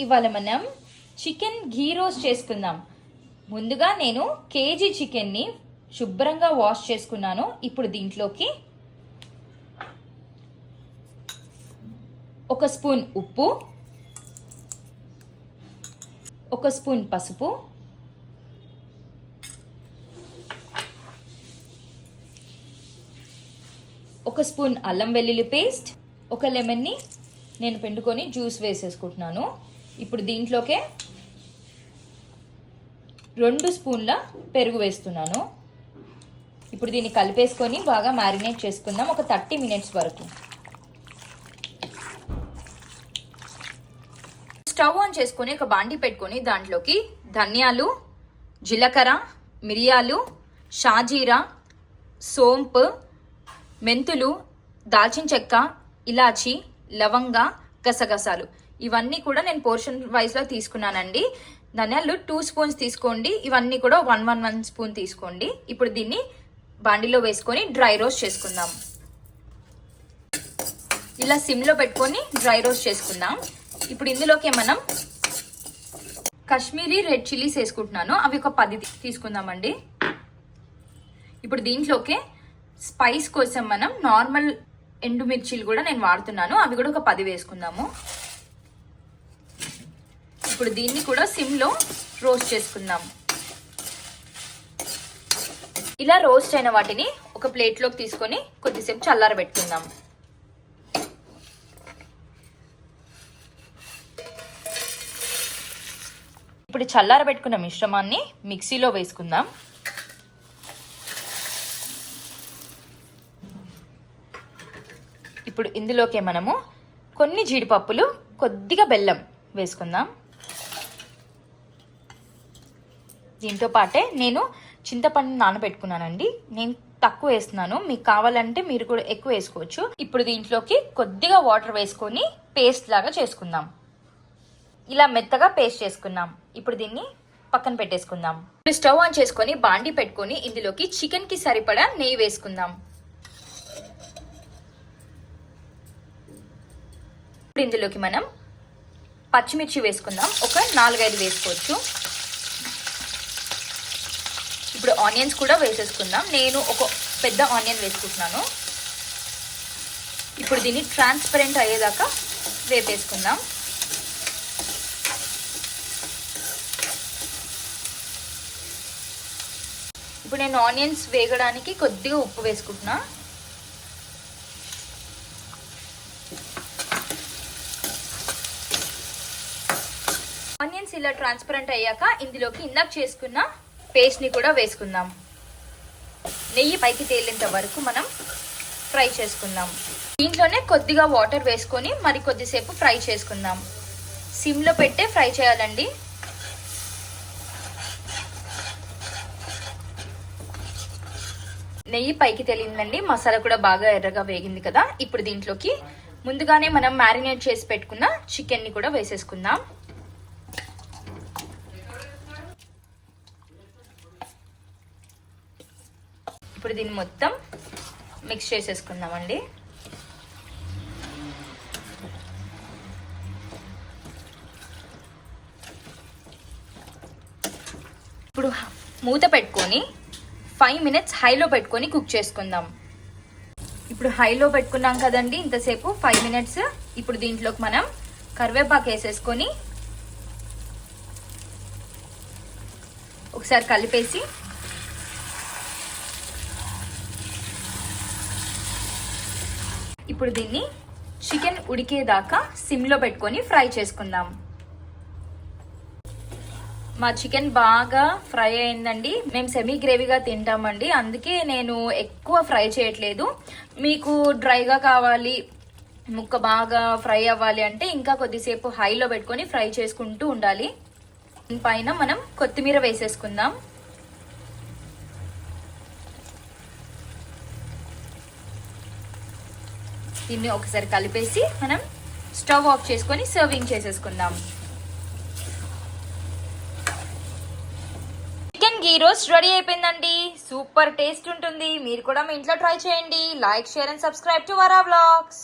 ఇవాళ మనం chicken ghee roast చేసుకుందాం. ముందుగా నేను కేజీ చికెన్ని శుభ్రంగా వాష్ చేసుకున్నాను. ఇప్పుడు దీంట్లోకి 1 స్పూన్ ఉప్పు, 1 స్పూన్ పసుపు, 1 స్పూన్ అల్లం వెల్లుల్లి పేస్ట్, 1 లెమన్ని నేను పిండుకొని జ్యూస్ వేసేసుకుంటున్నాను. ఇప్పుడు దీంట్లోకే 2 స్పూన్ల పెరుగు వేస్తున్నాను. ఇప్పుడు దీన్ని కలిపేసుకొని బాగా మ్యారినేట్ చేసుకుందాం ఒక 30 మినిట్స్ వరకు. స్టవ్ ఆన్ చేసుకొని ఒక బాండి పెట్టుకొని దాంట్లోకి ధనియాలు, జీలకర్ర, మిరియాలు, షాజీరా, సోంపు, మెంతులు, దాల్చిన చెక్క, ఇలాచి, లవంగ, గసగసాలు ఇవన్నీ కూడా నేను పోర్షన్ వైజ్లో తీసుకున్నానండి. ధనియాలు 2 స్పూన్స్ తీసుకోండి. ఇవన్నీ కూడా 1 స్పూన్ తీసుకోండి. ఇప్పుడు దీన్ని బాండిలో వేసుకొని డ్రై రోస్ట్ చేసుకుందాం. ఇలా సిమ్లో పెట్టుకొని డ్రై రోస్ట్ చేసుకుందాం. ఇప్పుడు ఇందులోకి మనం కాశ్మీరీ రెడ్ చిల్లీస్ వేసుకుంటున్నాను. అవి ఒక 10 తీసుకుందామండి. ఇప్పుడు దీంట్లోకి స్పైస్ కోసం మనం నార్మల్ ఎండుమిర్చీలు కూడా నేను వాడుతున్నాను. అవి కూడా ఒక 10 వేసుకుందాము. ఇప్పుడు దీన్ని కూడా సిమ్లో రోస్ట్ చేసుకుందాం. ఇలా రోస్ట్ అయిన వాటిని ఒక ప్లేట్లోకి తీసుకొని కొద్దిసేపు చల్లారబెట్టుకుందాం. ఇప్పుడు చల్లారబెట్టుకున్న మిశ్రమాన్ని మిక్సీలో వేసుకుందాం. ఇప్పుడు ఇందులోకి మనము కొన్ని జీడిపప్పులు, కొద్దిగా బెల్లం వేసుకుందాం. దీంతో పాటే నేను చింతపండు నానబెట్టుకున్నానండి. నేను తక్కువ వేస్తున్నాను, మీకు కావాలంటే మీరు కూడా ఎక్కువ వేసుకోవచ్చు. ఇప్పుడు దీంట్లోకి కొద్దిగా వాటర్ వేసుకొని పేస్ట్ లాగా చేసుకుందాం. ఇలా మెత్తగా పేస్ట్ చేసుకున్నాం. ఇప్పుడు దీన్ని పక్కన పెట్టేసుకుందాం. ఇప్పుడు స్టవ్ ఆన్ చేసుకొని బాండి పెట్టుకొని ఇందులోకి చికెన్కి సరిపడా నెయ్యి వేసుకుందాం. ఇప్పుడు ఇందులోకి మనం పచ్చిమిర్చి వేసుకుందాం. ఒక 4-5 వేసుకోవచ్చు. ఇప్పుడు ఆనియన్స్ కూడా వేసేసుకుందాం. నేను ఒక పెద్ద ఆనియన్ వేసుకుంటున్నాను. ఇప్పుడు దీన్ని ట్రాన్స్పరెంట్ అయ్యేదాకా వేపేసుకుందాం. ఇప్పుడు నేను ఆనియన్స్ వేగడానికి కొద్దిగా ఉప్పు వేసుకుంటున్నా. ఆనియన్స్ ఇలా ట్రాన్స్పరెంట్ అయ్యాక ఇందులోకి ఇందాక చేసుకున్న పేస్ట్ని కూడా వేసుకుందాం. నెయ్యి పైకి తేలేంత వరకు మనం ఫ్రై చేసుకుందాం. దీంట్లోనే కొద్దిగా వాటర్ వేసుకొని మరి కొద్దిసేపు ఫ్రై చేసుకుందాం. సిమ్లో పెట్టే ఫ్రై చేయాలండి. నెయ్యి పైకి తేలిందండి. మసాలా కూడా బాగా ఎర్రగా వేగింది కదా. ఇప్పుడు దీంట్లోకి ముందుగానే మనం మ్యారినేట్ చేసి పెట్టుకున్న చికెన్ని కూడా వేసేసుకుందాం. ఇప్పుడు దీన్ని మొత్తం మిక్స్ చేసేసుకుందామండి. ఇప్పుడు మూత పెట్టుకొని 5 మినిట్స్ హైలో పెట్టుకొని కుక్ చేసుకుందాం. ఇప్పుడు హైలో పెట్టుకున్నాం కదండి ఇంతసేపు 5 మినిట్స్. ఇప్పుడు దీంట్లోకి మనం కరివేపాకు వేసేసుకొని ఒకసారి కలిపేసి ఇప్పుడు దీన్ని చికెన్ ఉడికేదాకా సిమ్లో పెట్టుకొని ఫ్రై చేసుకుందాం. మా చికెన్ బాగా ఫ్రై అయిందండి. మేము సెమీ గ్రేవీగా తింటామండి, అందుకే నేను ఎక్కువ ఫ్రై చేయట్లేదు. మీకు డ్రైగా కావాలి, ముక్క బాగా ఫ్రై అవ్వాలి అంటే ఇంకా కొద్దిసేపు హైలో పెట్టుకొని ఫ్రై చేసుకుంటూ ఉండాలి. దీనిపైన మనం కొత్తిమీర వేసేసుకుందాం. దీన్ని ఒకసారి కలిపేసి మనం స్టవ్ ఆఫ్ చేసుకొని సర్వింగ్ చేసేసుకుందాం. చికెన్ ఘీ రోస్ట్ రెడీ అయిపోయిందండి. సూపర్ టేస్ట్ ఉంటుంది. మీరు కూడా మీ ఇంట్లో ట్రై చేయండి. Like, share and subscribe to Vara vlogs.